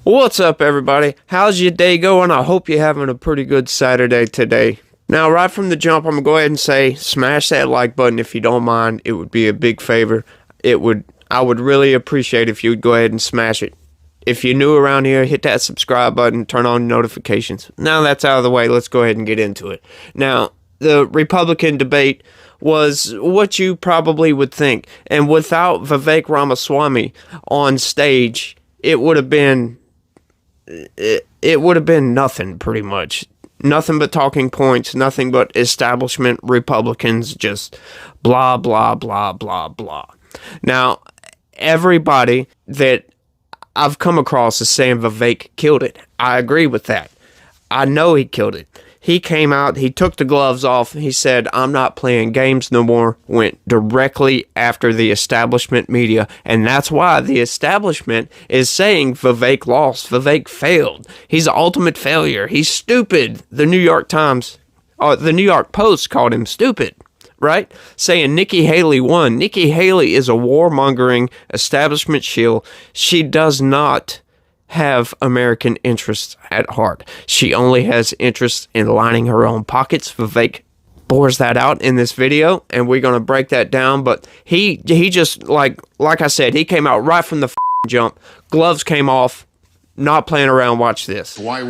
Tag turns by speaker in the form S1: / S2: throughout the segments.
S1: What's up, everybody? How's your day going? I hope you're having a pretty good Saturday today. Now, right from the jump, I'm going to go ahead and say, smash that like button if you don't mind. It would be a big favor. I would really appreciate if you would go ahead and smash it. If you're new around here, hit that subscribe button, turn on notifications. Now that's out of the way, let's go ahead and get into it. Now, the Republican debate was what you probably would think. And without Vivek Rammaswamy on stage, it would have been nothing, pretty much. Nothing but talking points, nothing but establishment Republicans, just blah, blah, blah, blah, blah. Now, everybody that I've come across is saying Vivek killed it. I agree with that. I know he killed it. He came out, he took the gloves off, he said, I'm not playing games no more, went directly after the establishment media, and that's why the establishment is saying Vivek lost, Vivek failed. He's an ultimate failure. He's stupid. The New York Post called him stupid, right? Saying Nikki Haley won. Nikki Haley is a warmongering establishment shill. She does not have American interests at heart. She only has interests in lining her own pockets. Vivek bores that out in this video, and we're going to break that down. But he just, like I said, he came out right from the jump. Gloves came off, not playing around. Watch this.
S2: Why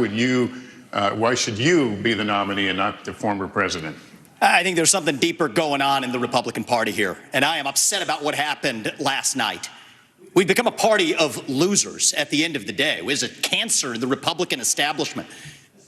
S2: should you be the nominee and not the former president?
S3: I think there's something deeper going on in the Republican Party here, and I am upset about what happened last night. We've become a party of losers at the end of the day. It was a cancer in the Republican establishment.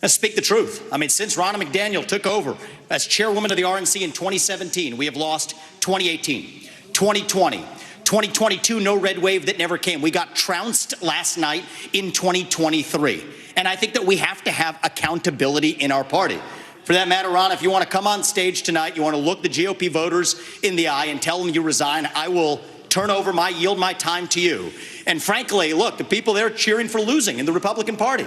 S3: Let's speak the truth. I mean, since Ronna McDaniel took over as chairwoman of the RNC in 2017, we have lost 2018, 2020, 2022, no red wave that never came. We got trounced last night in 2023. And I think that we have to have accountability in our party. For that matter, Ron, if you want to come on stage tonight, you want to look the GOP voters in the eye and tell them you resign, I will yield my time to you. And frankly, look, the people there cheering for losing in the Republican Party.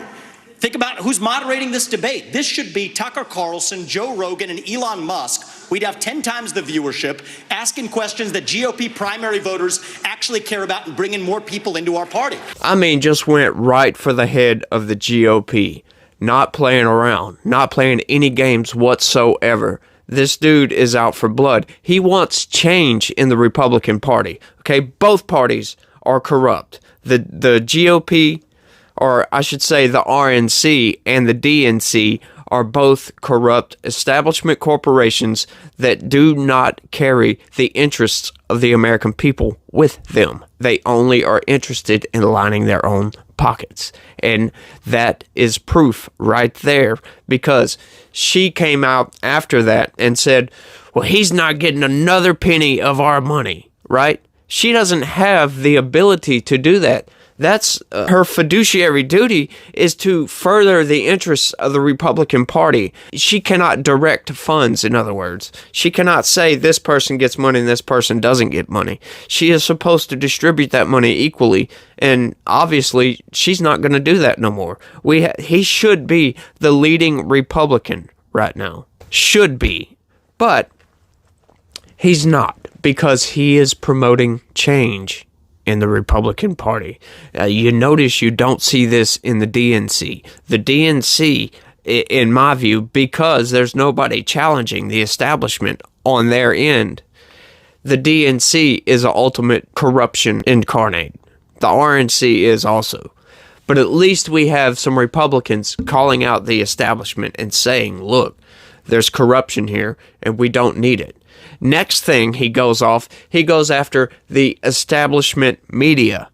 S3: Think about who's moderating this debate. This should be Tucker Carlson, Joe Rogan, and Elon Musk. We'd have 10 times the viewership, asking questions that GOP primary voters actually care about and bringing more people into our party.
S1: I mean, just went right for the head of the GOP. Not playing around, not playing any games whatsoever. This dude is out for blood. He wants change in the Republican Party. Okay, both parties are corrupt. The GOP, or I should say the RNC and the DNC, are both corrupt establishment corporations that do not carry the interests of the American people with them. They only are interested in lining their own pockets. And that is proof right there, because she came out after that and said, well, he's not getting another penny of our money, right? She doesn't have the ability to do that. That's her fiduciary duty, is to further the interests of the Republican Party. She cannot direct funds, in other words. She cannot say this person gets money and this person doesn't get money. She is supposed to distribute that money equally, and obviously she's not going to do that no more. He should be the leading Republican right now. Should be. But he's not, because he is promoting change in the Republican Party. You notice you don't see this in the DNC. The DNC, in my view, because there's nobody challenging the establishment on their end, the DNC is an ultimate corruption incarnate. The RNC is also. But at least we have some Republicans calling out the establishment and saying, look, there's corruption here and we don't need it. Next thing he goes after the establishment media.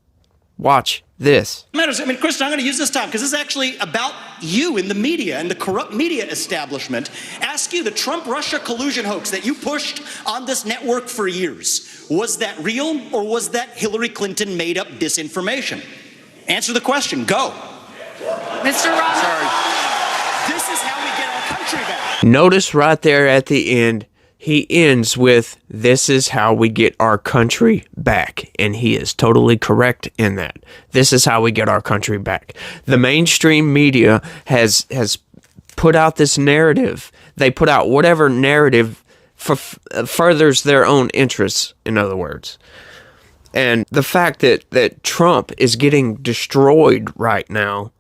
S1: Watch this.
S3: Matters. I mean, Kristen, I'm going to use this time because this is actually about you in the media and the corrupt media establishment. Ask you, the Trump-Russia collusion hoax that you pushed on this network for years, was that real, or was that Hillary Clinton made up disinformation? Answer the question. Go.
S4: Mr. Ross.
S3: Sorry. This is how we get our country back.
S1: Notice right there at the end, he ends with, this is how we get our country back. And he is totally correct in that. This is how we get our country back. The mainstream media has put out this narrative. They put out whatever narrative furthers their own interests, in other words. And the fact that Trump is getting destroyed right now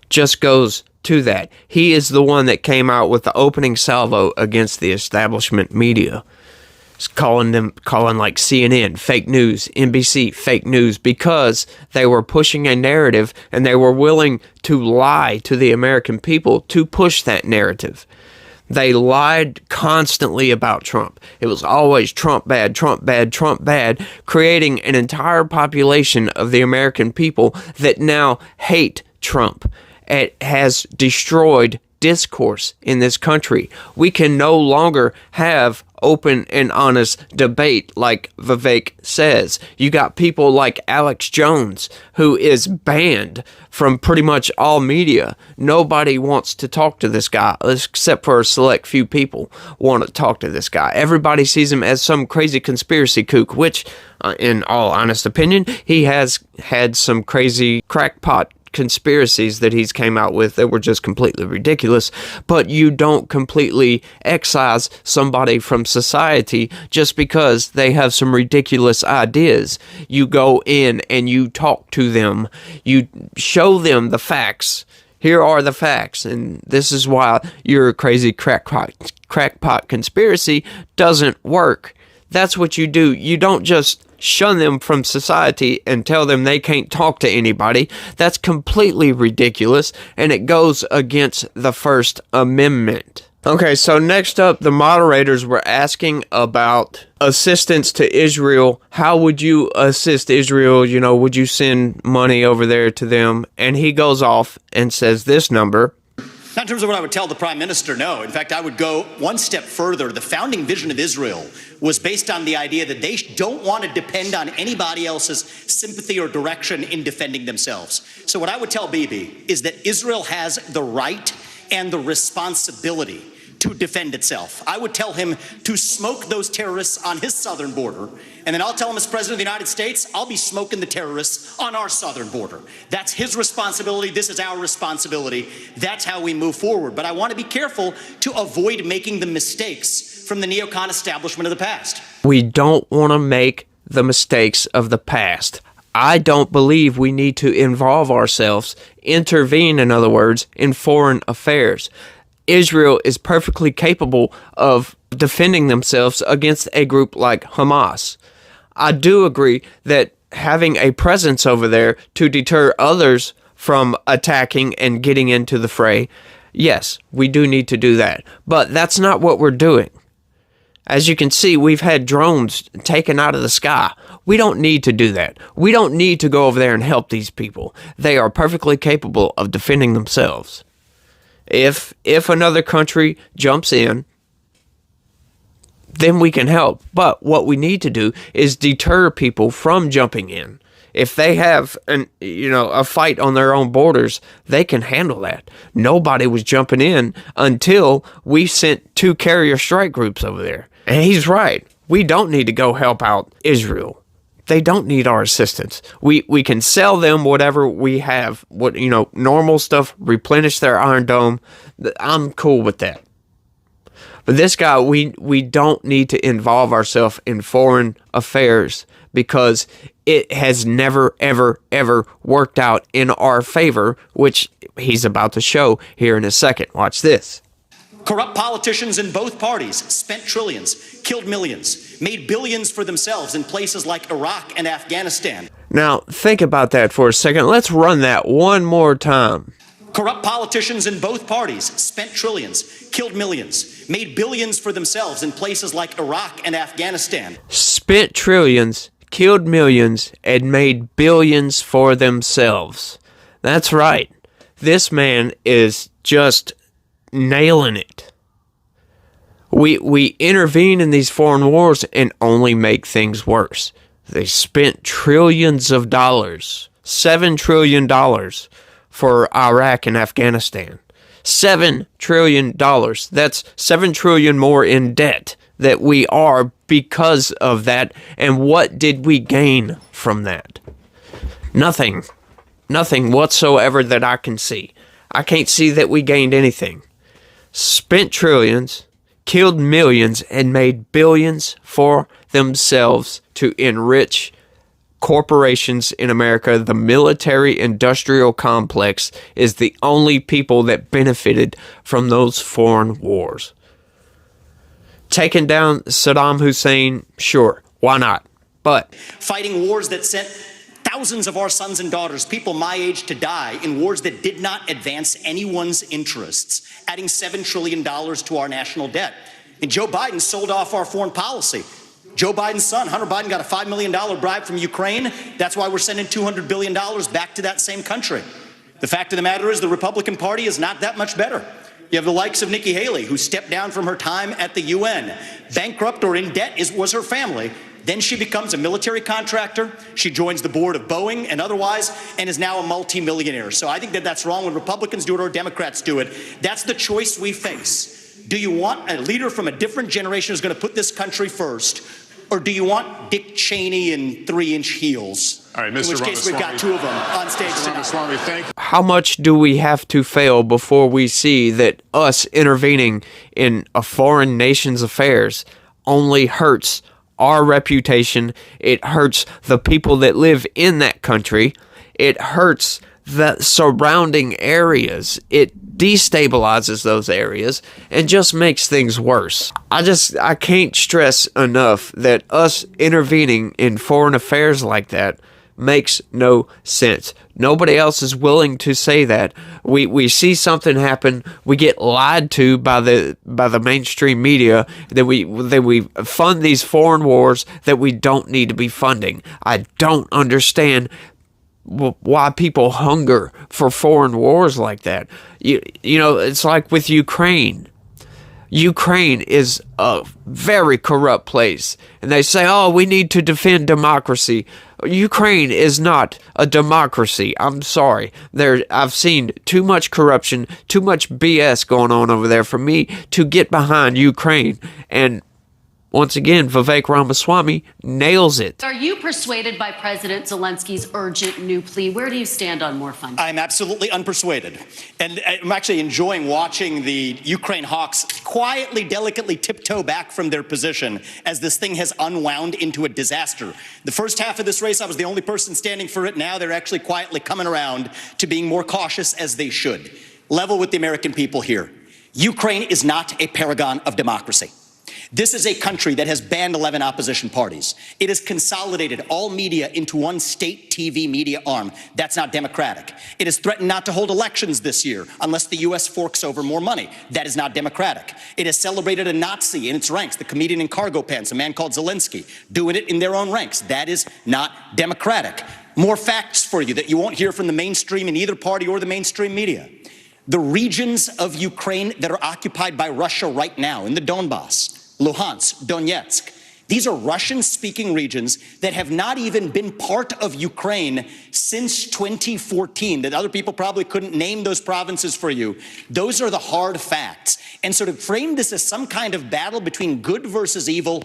S1: just goes to that. He is the one that came out with the opening salvo against the establishment media. It's calling like CNN fake news, NBC fake news, because they were pushing a narrative and they were willing to lie to the American people to push that narrative. They lied constantly about Trump. It was always Trump bad, Trump bad, Trump bad, creating an entire population of the American people that now hate Trump. It has destroyed discourse in this country. We can no longer have open and honest debate like Vivek says. You got people like Alex Jones, who is banned from pretty much all media. Nobody wants to talk to this guy, except for a select few people want to talk to this guy. Everybody sees him as some crazy conspiracy kook, which, in all honest opinion, he has had some crazy crackpot conspiracies that he's came out with that were just completely ridiculous. But you don't completely excise somebody from society just because they have some ridiculous ideas. You go in and you talk to them. You show them the facts. Here are the facts, and this is why your crazy crackpot conspiracy doesn't work. That's what you do. You don't just shun them from society and tell them they can't talk to anybody. That's completely ridiculous, and it goes against the First Amendment. Okay, so next up, the moderators were asking about assistance to Israel. How would you assist Israel? You know, would you send money over there to them? And he goes off and says this number.
S3: Not in terms of what I would tell the prime minister, no. In fact, I would go one step further. The founding vision of Israel was based on the idea that they don't want to depend on anybody else's sympathy or direction in defending themselves. So what I would tell Bibi is that Israel has the right and the responsibility to defend itself. I would tell him to smoke those terrorists on his southern border, and then I'll tell him as President of the United States, I'll be smoking the terrorists on our southern border. That's his responsibility. This is our responsibility. That's how we move forward. But I want to be careful to avoid making the mistakes from the neocon establishment of the past.
S1: We don't want to make the mistakes of the past. I don't believe we need to involve ourselves, intervene, in other words, in foreign affairs. Israel is perfectly capable of defending themselves against a group like Hamas. I do agree that having a presence over there to deter others from attacking and getting into the fray, yes, we do need to do that. But that's not what we're doing. As you can see, we've had drones taken out of the sky. We don't need to do that. We don't need to go over there and help these people. They are perfectly capable of defending themselves. If another country jumps in, then we can help. But what we need to do is deter people from jumping in. If they have a fight on their own borders, they can handle that. Nobody was jumping in until we sent 2 carrier strike groups over there. And he's right. We don't need to go help out Israel. They don't need our assistance. We can sell them whatever we have, normal stuff, replenish their Iron Dome. I'm cool with that. But this guy, we don't need to involve ourselves in foreign affairs because it has never, ever, ever worked out in our favor, which he's about to show here in a second. Watch this.
S3: Corrupt politicians in both parties spent trillions, killed millions, made billions for themselves in places like Iraq and Afghanistan.
S1: Now, think about that for a second. Let's run that one more time.
S3: Corrupt politicians in both parties spent trillions, killed millions, made billions for themselves in places like Iraq and Afghanistan.
S1: Spent trillions, killed millions, and made billions for themselves. That's right. This man is just nailing it. We intervene in these foreign wars and only make things worse. They spent trillions of dollars, $7 trillion for Iraq and Afghanistan. $7 trillion. That's $7 trillion more in debt that we are because of that. And what did we gain from that? Nothing. Nothing whatsoever that I can see. I can't see that we gained anything. Spent trillions, killed millions, and made billions for themselves to enrich corporations in America, the military-industrial complex, is the only people that benefited from those foreign wars. Taking down Saddam Hussein, sure, why not? But
S3: fighting wars that sent thousands of our sons and daughters, people my age, to die in wars that did not advance anyone's interests, adding $7 trillion to our national debt. And Joe Biden sold off our foreign policy. Joe Biden's son, Hunter Biden, got a $5 million bribe from Ukraine. That's why we're sending $200 billion back to that same country. The fact of the matter is the Republican Party is not that much better. You have the likes of Nikki Haley, who stepped down from her time at the UN. Bankrupt or in debt was her family. Then she becomes a military contractor. She joins the board of Boeing and otherwise, and is now a multimillionaire. So I think that that's wrong when Republicans do it or Democrats do it. That's the choice we face. Do you want a leader from a different generation who's going to put this country first? Or do you want Dick Cheney in 3-inch heels?
S2: All right, Mr.
S3: In which case, we've got two of them on stage
S2: Mr.
S3: tonight.
S2: Ramaswamy, thank you.
S1: how much do we have to fail before we see that us intervening in a foreign nation's affairs only hurts our reputation? It hurts the people that live in that country. It hurts the surrounding areas. It destabilizes those areas and just makes things worse. I can't stress enough that us intervening in foreign affairs like that makes no sense. Nobody else is willing to say that. We see something happen, we get lied to by the mainstream media that we fund these foreign wars that we don't need to be funding. I don't understand why people hunger for foreign wars like that. You know, it's like with Ukraine. Ukraine is a very corrupt place. And they say, oh, we need to defend democracy. Ukraine is not a democracy. I'm sorry. I've seen too much corruption, too much BS going on over there for me to get behind Ukraine. And once again, Vivek Rammaswamy nails it.
S4: Are you persuaded by President Zelensky's urgent new plea? Where do you stand on more funding?
S3: I'm absolutely unpersuaded. And I'm actually enjoying watching the Ukraine hawks quietly, delicately tiptoe back from their position as this thing has unwound into a disaster. The first half of this race, I was the only person standing for it. Now they're actually quietly coming around to being more cautious, as they should. Level with the American people here. Ukraine is not a paragon of democracy. This is a country that has banned 11 opposition parties. It has consolidated all media into one state TV media arm. That's not democratic. It has threatened not to hold elections this year unless the U.S. forks over more money. That is not democratic. It has celebrated a Nazi in its ranks, the comedian in cargo pants, a man called Zelensky, doing it in their own ranks. That is not democratic. More facts for you that you won't hear from the mainstream in either party or the mainstream media. The regions of Ukraine that are occupied by Russia right now in the Donbass, Luhansk, Donetsk. These are Russian-speaking regions that have not even been part of Ukraine since 2014, that other people probably couldn't name those provinces for you. Those are the hard facts. And so to frame this as some kind of battle between good versus evil,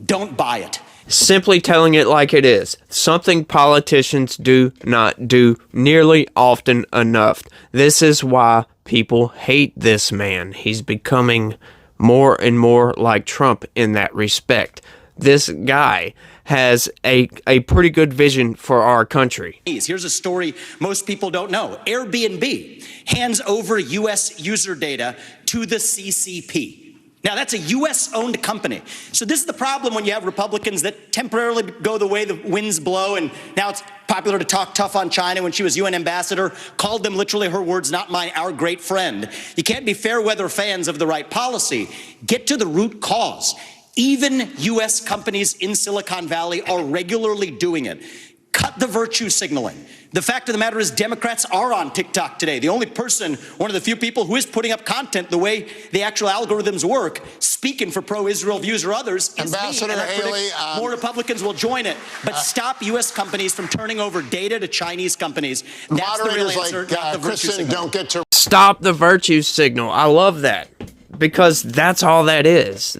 S3: don't buy it.
S1: Simply telling it like it is. Something politicians do not do nearly often enough. This is why people hate this man. He's becoming more and more like Trump in that respect. This guy has a pretty good vision for our country.
S3: Here's a story most people don't know. Airbnb hands over U.S. user data to the CCP. Now, that's a U.S.-owned company. So this is the problem when you have Republicans that temporarily go the way the winds blow, and now it's popular to talk tough on China. When she was UN ambassador, called them literally, her words, not mine, our great friend. You can't be fair weather fans of the right policy. Get to the root cause. Even U.S. companies in Silicon Valley are regularly doing it. Cut the virtue signaling. The fact of the matter is Democrats are on TikTok today. The only person, one of the few people who is putting up content the way the actual algorithms work, speaking for pro-Israel views or others, is
S5: Ambassador
S3: me. And I
S5: Haley,
S3: predict more Republicans will join it. But stop U.S. companies from turning over data to Chinese companies. That's the real answer,
S5: like
S3: not the virtue
S5: Kristen
S3: signal.
S5: don't get to
S1: Stop the virtue signal. I love that. Because that's all that is.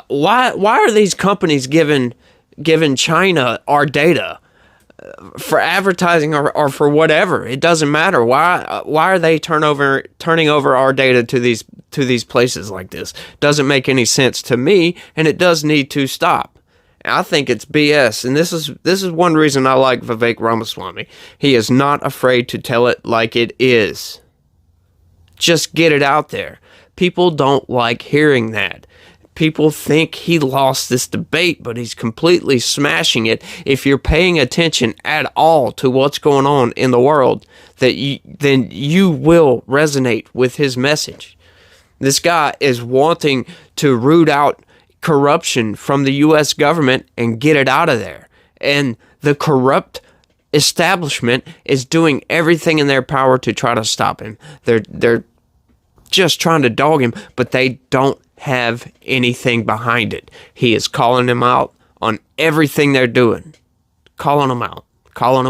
S1: Why are these companies giving China our data? For advertising or for whatever, it doesn't matter. Why are they turning over our data to these places like this? Doesn't make any sense to me, and it does need to stop. I think it's BS, and this is one reason I like Vivek Ramaswamy. He is not afraid to tell it like it is. Just get it out there. People don't like hearing that. People think he lost this debate, but he's completely smashing it. If you're paying attention at all to what's going on in the world, then you will resonate with his message. This guy is wanting to root out corruption from the U.S. government and get it out of there. And the corrupt establishment is doing everything in their power to try to stop him. They're just trying to dog him, but they don't have anything behind it. He is calling them out on everything they're doing. Calling them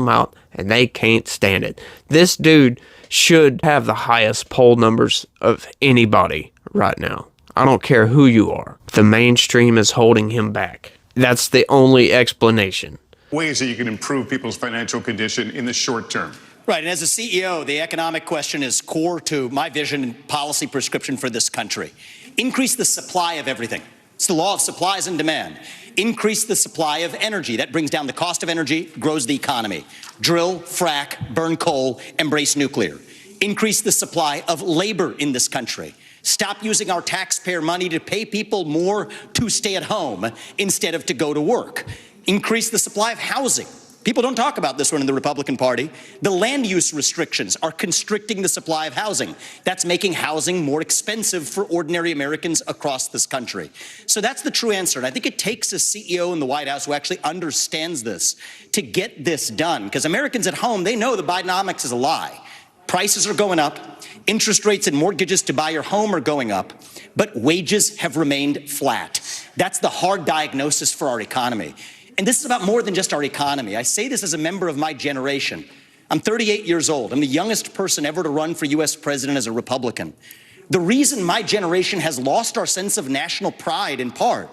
S1: out, and they can't stand it. This dude should have the highest poll numbers of anybody right now. I don't care who you are. The mainstream is holding him back. That's the only explanation.
S2: Ways that you can improve people's financial condition in the short term.
S3: Right, and as a CEO, the economic question is core to my vision and policy prescription for this country. Increase the supply of everything. It's the law of supplies and demand. Increase the supply of energy. That brings down the cost of energy, grows the economy. Drill, frack, burn coal, embrace nuclear. Increase the supply of labor in this country. Stop using our taxpayer money to pay people more to stay at home instead of to go to work. Increase the supply of housing. People don't talk about this one in the Republican Party. The land use restrictions are constricting the supply of housing. That's making housing more expensive for ordinary Americans across this country. So that's the true answer. And I think it takes a CEO in the White House who actually understands this to get this done. Because Americans at home, they know the Bidenomics is a lie. Prices are going up. Interest rates and mortgages to buy your home are going up. But wages have remained flat. That's the hard diagnosis for our economy. And this is about more than just our economy. I say this as a member of my generation. I'm 38 years old. I'm the youngest person ever to run for U.S. president as a Republican. The reason my generation has lost our sense of national pride, in part,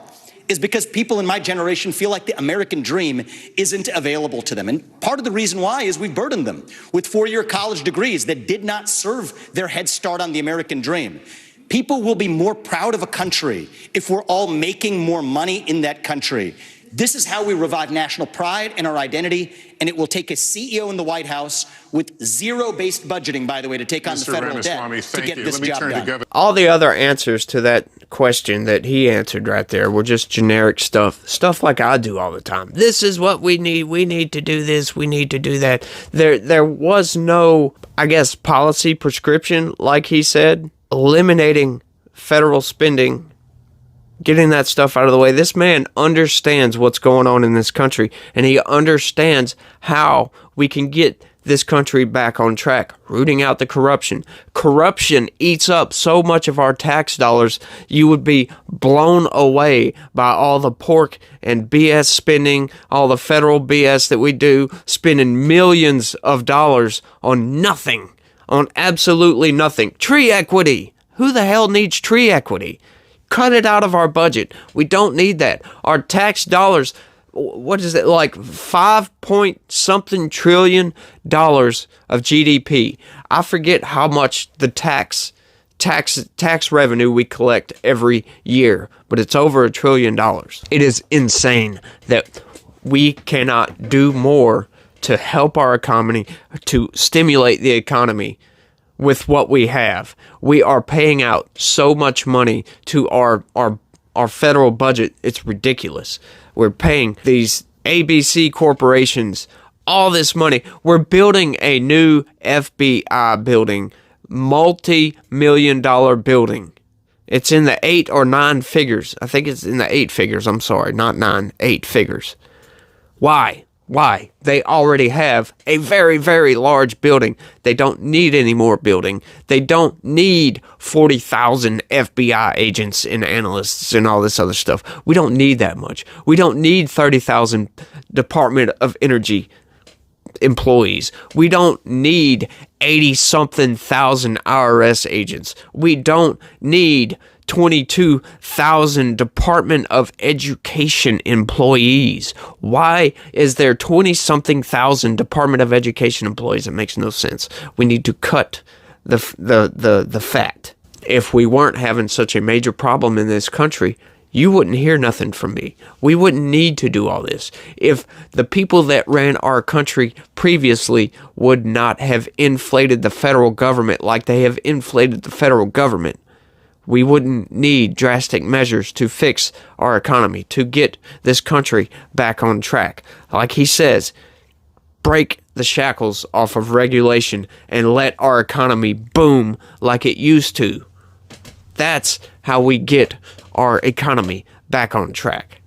S3: is because people in my generation feel like the American dream isn't available to them. And part of the reason why is we've burdened them with four-year college degrees that did not serve their head start on the American dream. People will be more proud of a country if we're all making more money in that country. This is how we revive national pride and our identity, and it will take a CEO in the White House with zero-based budgeting, by the way, to take on the federal debt to get this job done.
S1: All the other answers to that question that he answered right there were just generic stuff like I do all the time. This is what we need. We need to do this. We need to do that. There was no, I guess, policy prescription, like he said, eliminating federal spending, getting that stuff out of the way. This man understands what's going on in this country, and he understands how we can get this country back on track, rooting out the corruption. Corruption eats up so much of our tax dollars, you would be blown away by all the pork and BS spending, all the federal BS that we do, spending millions of dollars on nothing, on absolutely nothing. Tree equity. Who the hell needs tree equity? Cut it out of our budget. We don't need that. Our tax dollars, what is it, like 5-point-something trillion dollars of GDP. I forget how much the tax revenue we collect every year, but it's over $1 trillion. It is insane that we cannot do more to help our economy, to stimulate the economy with what we have. We are paying out so much money to our federal budget. It's ridiculous. We're paying these ABC corporations all this money. We're building a new FBI building, multi-million-dollar building. It's in the 8 or 9 figures. I think it's in the 8 figures. I'm sorry, not 9, 8 figures. Why? Why? They already have a very, very large building. They don't need any more building. They don't need 40,000 FBI agents and analysts and all this other stuff. We don't need that much. We don't need 30,000 Department of Energy employees. We don't need 80-something thousand IRS agents. We don't need 22,000 Department of Education employees. Why is there 20-something thousand Department of Education employees? It makes no sense. We need to cut the fat. If we weren't having such a major problem in this country, you wouldn't hear nothing from me. We wouldn't need to do all this. If the people that ran our country previously would not have inflated the federal government like they have inflated the federal government, we wouldn't need drastic measures to fix our economy, to get this country back on track. Like he says, break the shackles off of regulation and let our economy boom like it used to. That's how we get our economy back on track.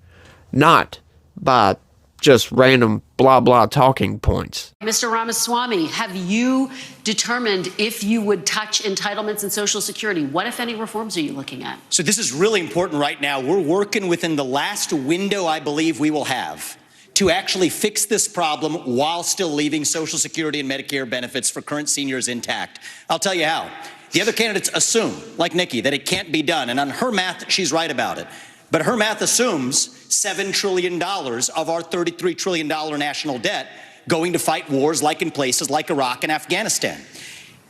S1: Not by just random blah blah talking points.
S4: Mr. Ramaswamy, have you determined if you would touch entitlements and Social Security? What, if any, reforms are you looking at?
S3: So this is really important right now. We're working within the last window I believe we will have to actually fix this problem while still leaving Social Security and Medicare benefits for current seniors intact. I'll tell you how. The other candidates assume, like Nikki, that it can't be done. And on her math, she's right about it. But her math assumes $7 trillion of our $33 trillion national debt going to fight wars like in places like Iraq and Afghanistan.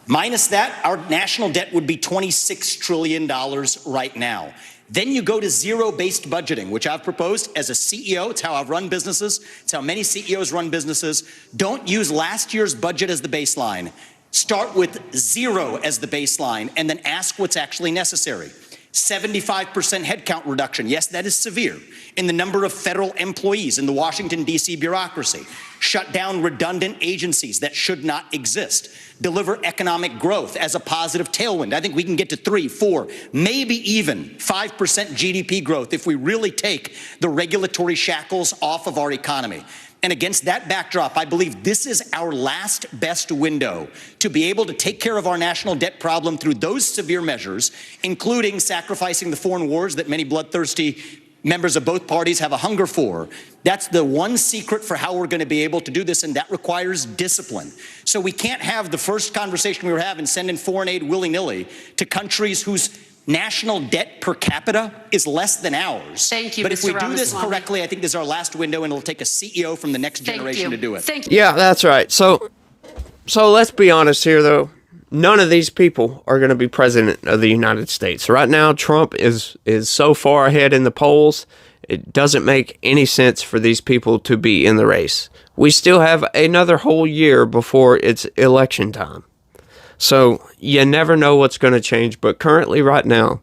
S3: Minus that, our national debt would be $26 trillion right now. Then you go to zero-based budgeting, which I've proposed as a CEO. It's how I've run businesses. It's how many CEOs run businesses. Don't use last year's budget as the baseline. Start with zero as the baseline and then ask what's actually necessary. 75% headcount reduction. Yes, that is severe. In the number of federal employees in the Washington, D.C. bureaucracy. Shut down redundant agencies that should not exist. Deliver economic growth as a positive tailwind. I think we can get to 3, 4, maybe even 5% GDP growth if we really take the regulatory shackles off of our economy. And against that backdrop, I believe this is our last best window to be able to take care of our national debt problem through those severe measures, including sacrificing the foreign wars that many bloodthirsty members of both parties have a hunger for. That's the one secret for how we're going to be able to do this, and that requires discipline. So we can't have the first conversation we were having, sending foreign aid willy-nilly to countries whose national debt per capita is less than ours.
S4: Thank you,
S3: but if
S4: Mr.
S3: we do this
S4: Ramaswamy.
S3: correctly, I think this is our last window, and it'll take a CEO from the next generation to do it.
S4: Thank you.
S1: Yeah, that's right. So let's be honest here, though. None of these people are going to be president of the United States. Right now, Trump is so far ahead in the polls, it doesn't make any sense for these people to be in the race. We still have another whole year before it's election time. So you never know what's going to change, but currently right now,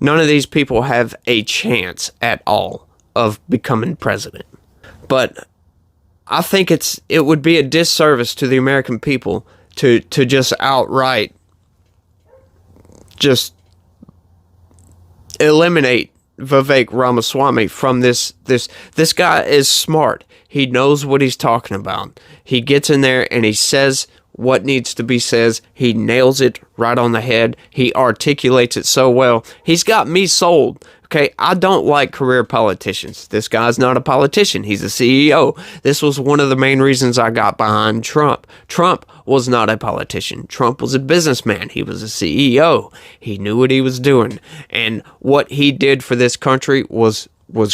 S1: none of these people have a chance at all of becoming president. But I think it would be a disservice to the American people to just outright just eliminate Vivek Rammaswamy from this. This guy is smart. He knows what he's talking about. He gets in there and he says what needs to be said. He nails it right on the head. He articulates it so well. He's got me sold. Okay, I don't like career politicians. This guy's not a politician. He's a CEO. This was one of the main reasons I got behind Trump. Trump was not a politician. Trump was a businessman. He was a CEO. He knew what he was doing. And what he did for this country was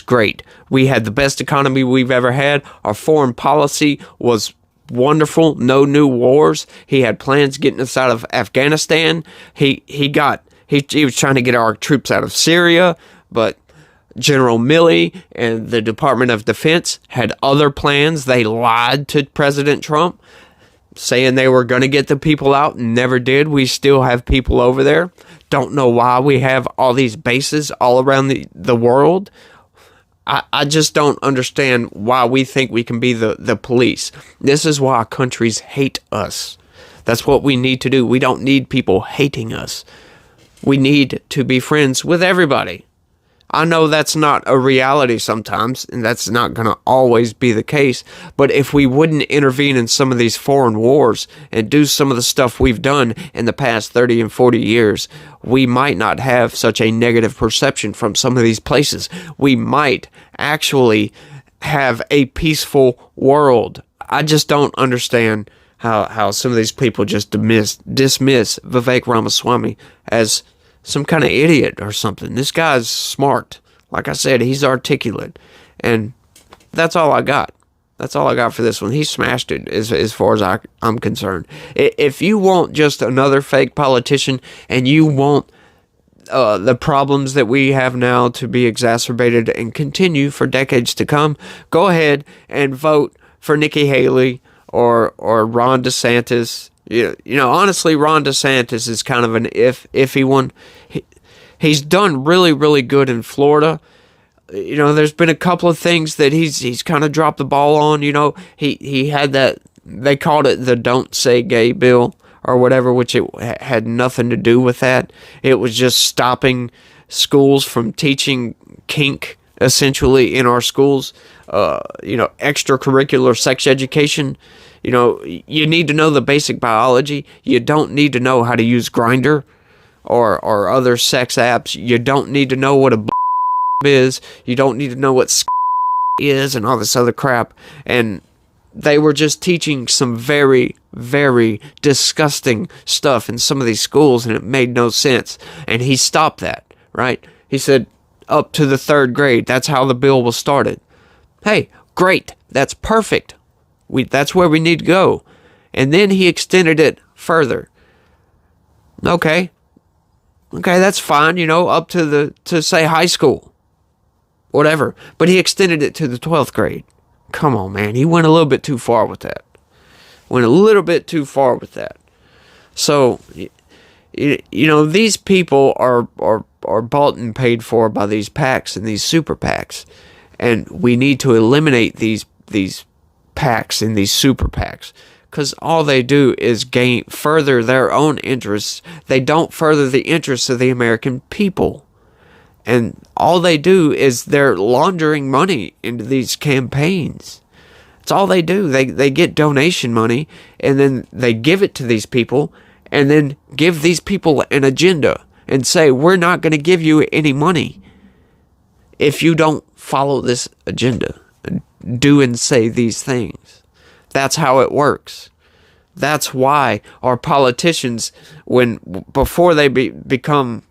S1: great. We had the best economy we've ever had. Our foreign policy was wonderful. No new wars. He had plans getting us out of Afghanistan. He was trying to get our troops out of Syria, but General Milley and the Department of Defense had other plans. They lied to President Trump, saying they were going to get the people out and never did. We still have people over there. Don't know why we have all these bases all around the world. I just don't understand why we think we can be the police. This is why countries hate us. That's what we need to do. We don't need people hating us. We need to be friends with everybody. I know that's not a reality sometimes, and that's not going to always be the case, but if we wouldn't intervene in some of these foreign wars and do some of the stuff we've done in the past 30 and 40 years, we might not have such a negative perception from some of these places. We might actually have a peaceful world. I just don't understand how some of these people just dismiss Vivek Ramaswamy as some kind of idiot or something. This guy's smart. Like I said, he's articulate. And that's all I got. That's all I got for this one. He smashed it as far as I'm concerned. If you want just another fake politician and you want the problems that we have now to be exacerbated and continue for decades to come, go ahead and vote for Nikki Haley or Ron DeSantis. You know, honestly, Ron DeSantis is kind of an iffy one. He's done really, really good in Florida. You know, there's been a couple of things that he's kind of dropped the ball on. You know, he had that, they called it the Don't Say Gay bill or whatever, which it had nothing to do with that. It was just stopping schools from teaching kink, essentially, in our schools. You know, extracurricular sex education. You know, you need to know the basic biology. You don't need to know how to use Grindr or other sex apps. You don't need to know what a is. You don't need to know what is and all this other crap. And they were just teaching some very, very disgusting stuff in some of these schools, and it made no sense. And he stopped that, right? He said up to the 3rd grade. That's how the bill was started. Hey, great. That's perfect. That's where we need to go. And then he extended it further. Okay, that's fine, you know, up to say high school. Whatever. But he extended it to the 12th grade. Come on, man. He went a little bit too far with that. So, you know, these people are bought and paid for by these PACs and these super PACs. And we need to eliminate these PACs and these super PACs. Because all they do is further their own interests. They don't further the interests of the American people. And all they do is they're laundering money into these campaigns. That's all they do. They get donation money, and then they give it to these people, and then give these people an agenda and say, we're not going to give you any money if you don't follow this agenda, do and say these things. That's how it works. That's why our politicians, before they become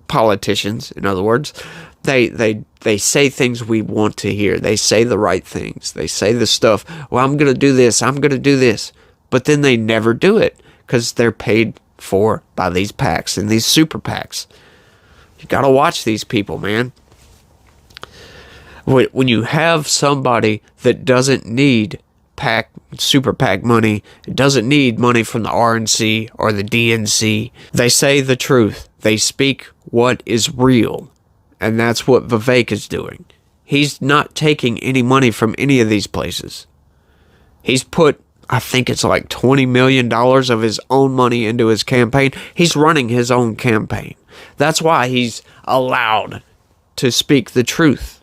S1: politicians, in other words, they say things we want to hear. They say the right things. They say the stuff, well, I'm going to do this, I'm going to do this. But then they never do it because they're paid for by these PACs and these super PACs. You got to watch these people, man. When you have somebody that doesn't need super PAC money, it doesn't need money from the RNC or the DNC, they say the truth. They speak what is real. And that's what Vivek is doing. He's not taking any money from any of these places. He's put, I think it's like $20 million of his own money into his campaign. He's running his own campaign. That's why he's allowed to speak the truth.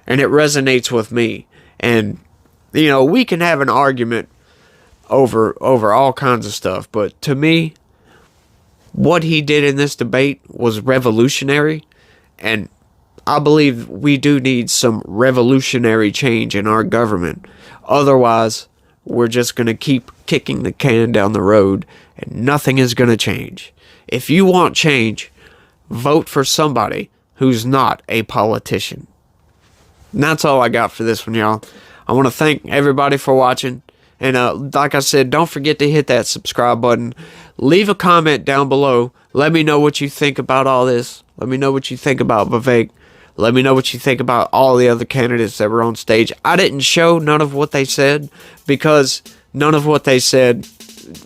S1: And it resonates with me. And, you know, we can have an argument over all kinds of stuff. But to me, what he did in this debate was revolutionary. And I believe we do need some revolutionary change in our government. Otherwise, we're just going to keep kicking the can down the road and nothing is going to change. If you want change, vote for somebody who's not a politician. And that's all I got for this one, y'all. I want to thank everybody for watching. And like I said, don't forget to hit that subscribe button. Leave a comment down below. Let me know what you think about all this. Let me know what you think about Vivek. Let me know what you think about all the other candidates that were on stage. I didn't show none of what they said because none of what they said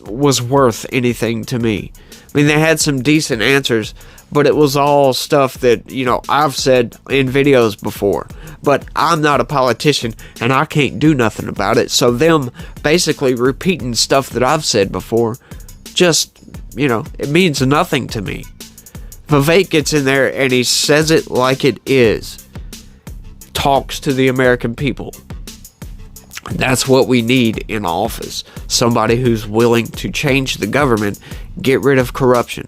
S1: was worth anything to me. I mean, they had some decent answers, but it was all stuff that, you know, I've said in videos before. But I'm not a politician, and I can't do nothing about it. So them basically repeating stuff that I've said before, just, you know, it means nothing to me. Vivek gets in there, and he says it like it is. Talks to the American people. That's what we need in office. Somebody who's willing to change the government, get rid of corruption.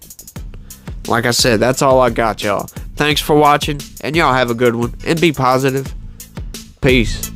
S1: Like I said, that's all I got, y'all. Thanks for watching, and y'all have a good one, and be positive. Peace.